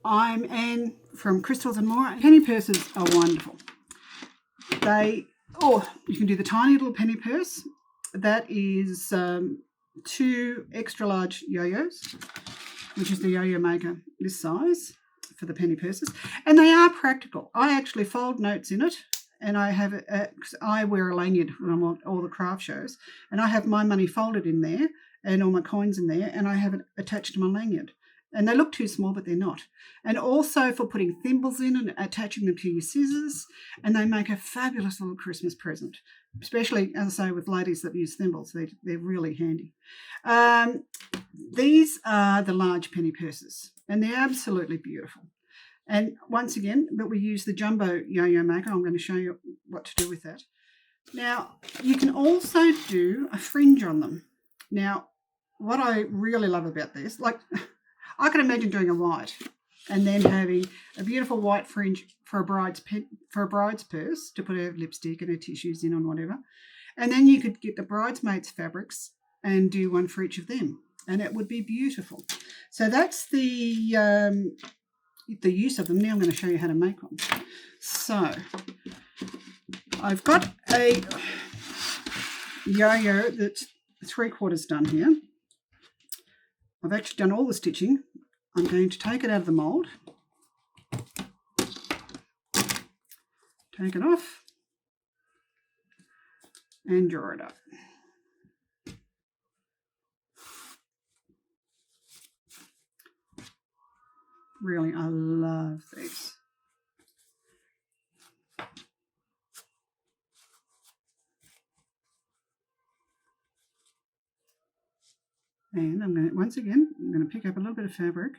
I'm Anne from Crystals and More. Penny purses are wonderful. You can do the tiny little penny purse. That is 2 extra large yo-yos, which is the Yo-Yo Maker this size for the penny purses. And they are practical. I actually fold notes in it, and I have it. I wear a lanyard when I'm at all the craft shows, and I have my money folded in there and all my coins in there, and I have it attached to my lanyard. And they look too small, but they're not. And also for putting thimbles in and attaching them to your scissors, and they make a fabulous little Christmas present, especially, as I say, with ladies that use thimbles. They're really handy. These are the large penny purses, and they're absolutely beautiful. And once again, but we use the Jumbo Yo-Yo Maker. I'm going to show you what to do with that. Now, you can also do a fringe on them. Now, what I really love about this, like I can imagine doing a white and then having a beautiful white fringe for a bride's purse to put her lipstick and her tissues in and whatever. And then you could get the bridesmaids' fabrics and do one for each of them, and it would be beautiful. So that's the use of them. Now I'm going to show you how to make one. So I've got a yo-yo that's 3/4 done here. I've actually done all the stitching. I'm going to take it out of the mould, take it off, and draw it up. Really, I love these. And I'm going to, once again, I'm going to pick up a little bit of fabric.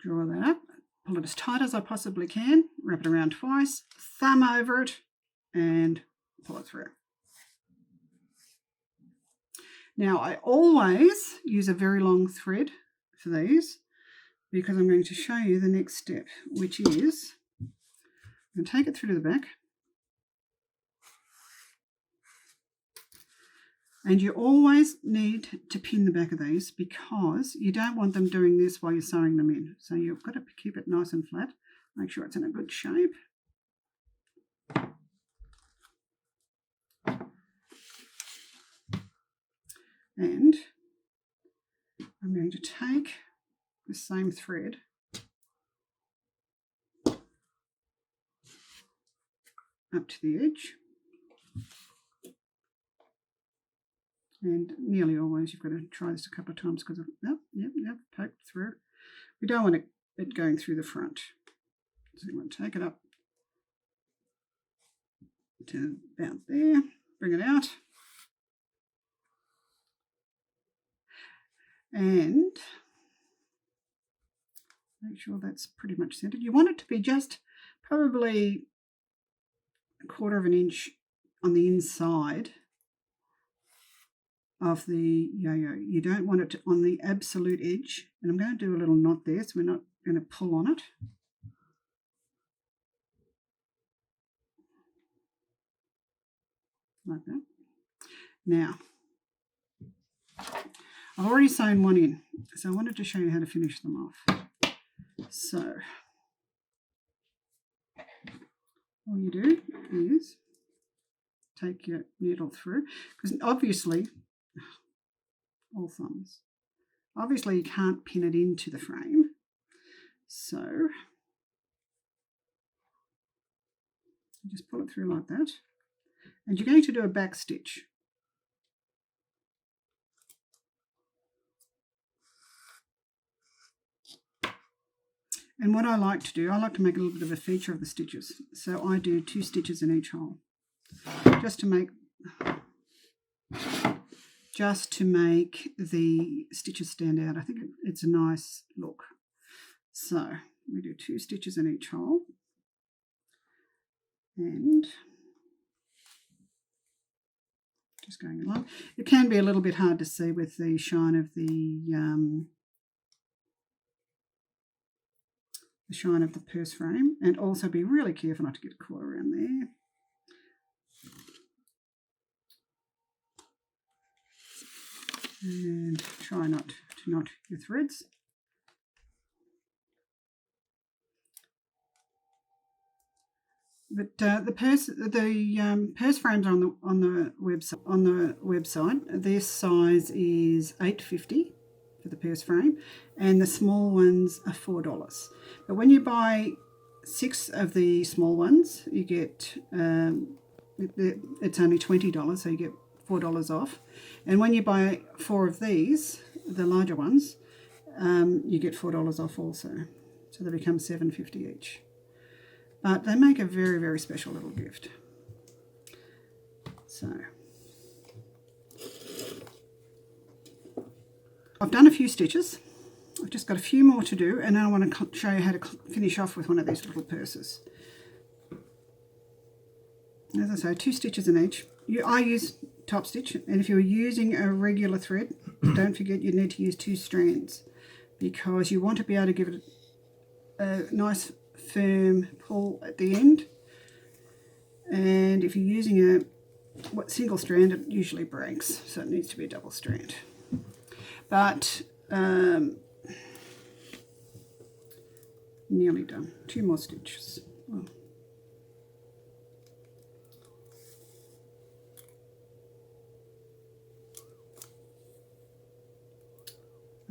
Draw that up, pull it as tight as I possibly can, wrap it around twice, thumb over it, and pull it through. Now, I always use a very long thread for these because I'm going to show you the next step, which is I'm going to take it through to the back. And you always need to pin the back of these because you don't want them doing this while you're sewing them in. So you've got to keep it nice and flat. Make sure it's in a good shape. And I'm going to take the same thread up to the edge. And nearly always you've got to try this a couple of times because of, poked through. We don't want it going through the front. So you want to take it up to about there, bring it out. And make sure that's pretty much centered. You want it to be just probably 1/4 inch on the inside of the yo-yo. You don't want it on the absolute edge. And I'm going to do a little knot there so we're not going to pull on it. Like that. Now, I've already sewn one in, so I wanted to show you how to finish them off. So, all you do is take your needle through, because obviously, all thumbs, obviously you can't pin it into the frame. So, just pull it through like that. And you're going to do a back stitch. And what I like to do, I like to make a little bit of a feature of the stitches. So I do 2 stitches in each hole, just to make the stitches stand out. I think it's a nice look. So we do 2 stitches in each hole, and just going along. It can be a little bit hard to see with the shine of the purse frame, and also be really careful not to get caught around there. And try not to knot your threads. But the purse frames on the website. Their size is $8.50 for the purse frame, and the small ones are $4. But when you buy 6 of the small ones, you get it's only $20, so you get $4 off. And when you buy 4 of these, the larger ones, you get $4 off also. So they become $7.50 each. But they make a very, very special little gift. So I've done a few stitches. I've just got a few more to do, and then I want to show you how to finish off with one of these little purses. As I say, 2 stitches in each. I use top stitch, and if you're using a regular thread, don't forget you need to use 2 strands, because you want to be able to give it a nice firm pull at the end. And if you're using a single strand, it usually breaks, so it needs to be a double strand. But nearly done. 2 more stitches. Oh.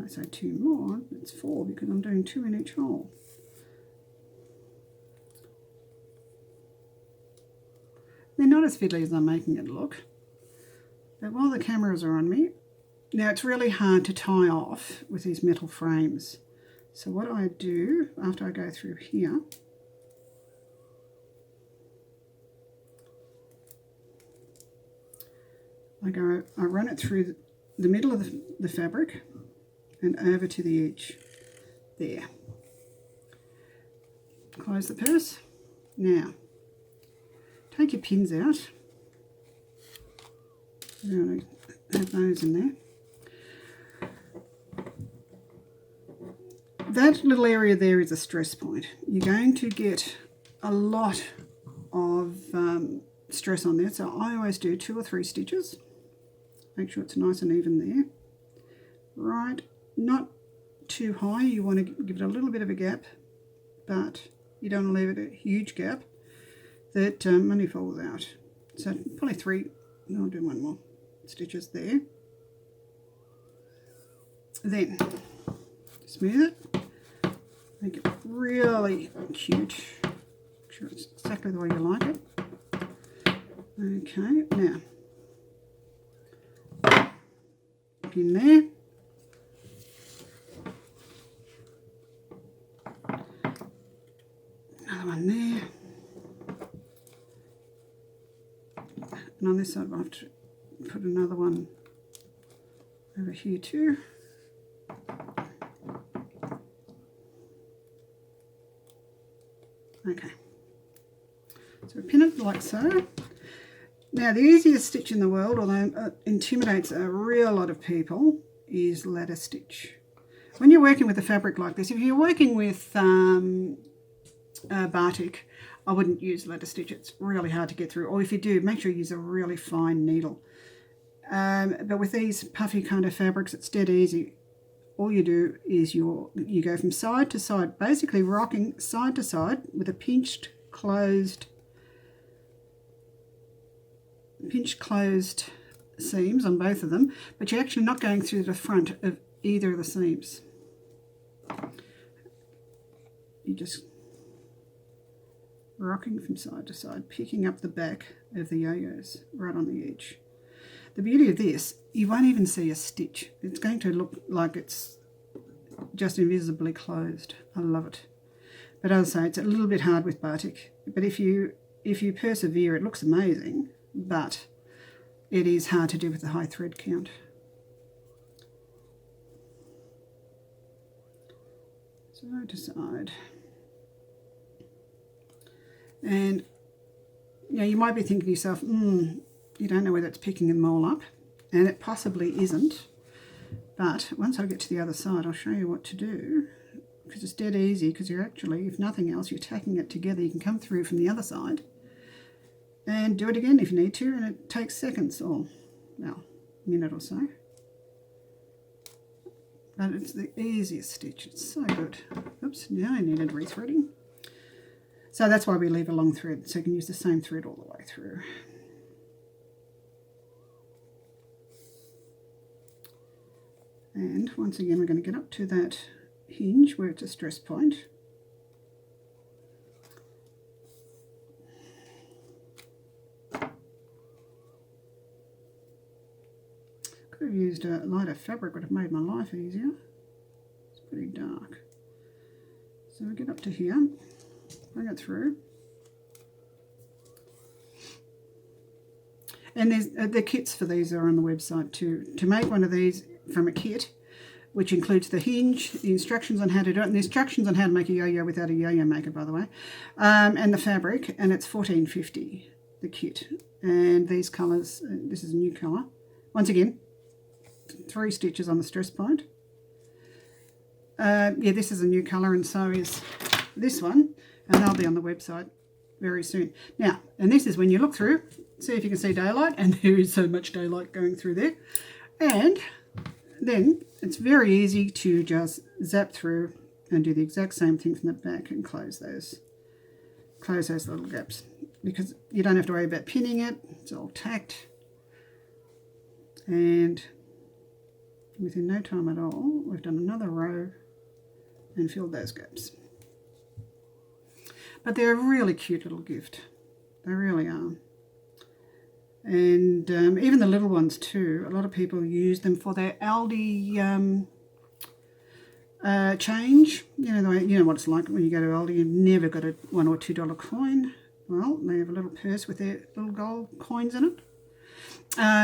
I say 2 more, it's 4 because I'm doing 2 in each hole. They're not as fiddly as I'm making it look. But while the cameras are on me, now it's really hard to tie off with these metal frames. So what I do after I go through here, I run it through the middle of the fabric and over to the edge there. Close the purse. Now take your pins out. You want to have those in there. That little area there is a stress point. You're going to get a lot of stress on there, so I always do 2 or 3 stitches. Make sure it's nice and even there. Right, not too high. You want to give it a little bit of a gap, but you don't want to leave it a huge gap that money falls out. So probably 3, I'll do 1 more stitches there. Then smooth it, make it really cute. Make sure it's exactly the way you like it. Okay, now in there. Another one there. And on this side I'll have to put another one over here too. Okay. So pin it like so. Now the easiest stitch in the world, although it intimidates a real lot of people, is ladder stitch. When you're working with a fabric like this, if you're working with batik, I wouldn't use ladder stitch. It's really hard to get through. Or if you do, make sure you use a really fine needle. But with these puffy kind of fabrics, it's dead easy. All you do is you go from side to side, basically rocking side to side with a pinched closed seams on both of them, but you're actually not going through the front of either of the seams. You just rocking from side to side, picking up the back of the yo-yos right on the edge. The beauty of this, you won't even see a stitch. It's going to look like it's just invisibly closed. I love it. But as I say, it's a little bit hard with batik. But if you persevere, it looks amazing, but it is hard to do with the high thread count. Side to side. And you might be thinking to yourself, you don't know whether it's picking them all up, and it possibly isn't. But once I get to the other side, I'll show you what to do, because it's dead easy, because you're actually, if nothing else, you're tacking it together. You can come through from the other side and do it again if you need to, and it takes seconds or, well, a minute or so. But it's the easiest stitch. It's so good. Oops, now I needed rethreading. So that's why we leave a long thread, so you can use the same thread all the way through. And once again, we're going to get up to that hinge where it's a stress point. Could have used a lighter fabric, would have made my life easier. It's pretty dark. So we get up to here, bring it through. And there's the kits for these are on the website too. To make one of these from a kit, which includes the hinge, the instructions on how to do it, and the instructions on how to make a yo-yo without a yo-yo maker, by the way, and the fabric, and it's $14.50, the kit. And these colours, this is a new colour. Once again, 3 stitches on the stress point. Yeah, this is a new colour, and so is this one, and they'll be on the website very soon. Now, and this is when you look through, see if you can see daylight, and there is so much daylight going through there. And then it's very easy to just zap through and do the exact same thing from the back and close those little gaps, because you don't have to worry about pinning it. It's all tacked, and within no time at all we've done another row and filled those gaps. But they're a really cute little gift, they really are. And even the little ones too, a lot of people use them for their Aldi change. You know what it's like when you go to Aldi, you've never got a $1 or $2 coin. Well, they have a little purse with their little gold coins in it.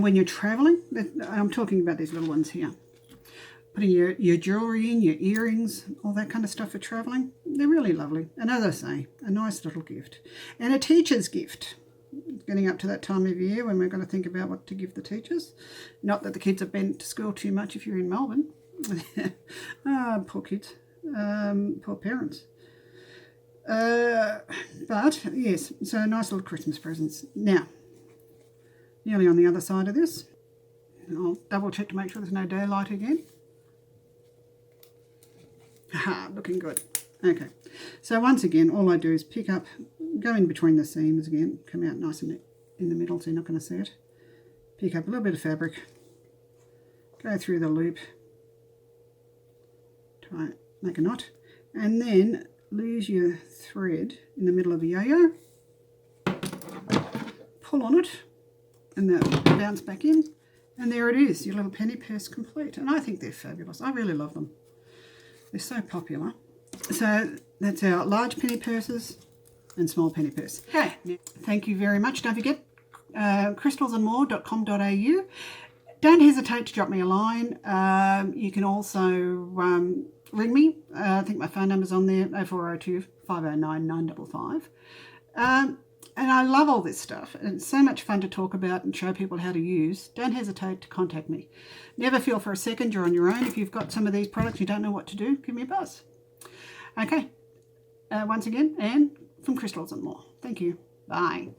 When you're travelling, I'm talking about these little ones here. Putting your jewellery in, your earrings, all that kind of stuff for travelling. They're really lovely. And as I say, a nice little gift. And a teacher's gift. Getting up to that time of year when we're going to think about what to give the teachers. Not that the kids have been to school too much if you're in Melbourne. Poor kids. Poor parents. But, yes, so nice little Christmas presents. Now, nearly on the other side of this. I'll double check to make sure there's no daylight again. Aha, looking good. Okay, so once again, all I do is pick up, go in between the seams again, come out nice and in the middle so you're not going to see it. Pick up a little bit of fabric, go through the loop, try make a knot, and then lose your thread in the middle of the yo-yo, pull on it, and they'll bounce back in, and there it is, your little penny purse complete. And I think they're fabulous. I really love them. They're so popular. So that's our large penny purses and small penny purse. Okay, thank you very much. Don't forget crystalsandmore.com.au. Don't hesitate to drop me a line. You can also ring me. I think my phone number's on there, 0402 509 955. And I love all this stuff, and it's so much fun to talk about and show people how to use. Don't hesitate to contact me. Never feel for a second you're on your own. If you've got some of these products you don't know what to do, give me a buzz. Okay, once again, Anne from Crystals and More. Thank you. Bye.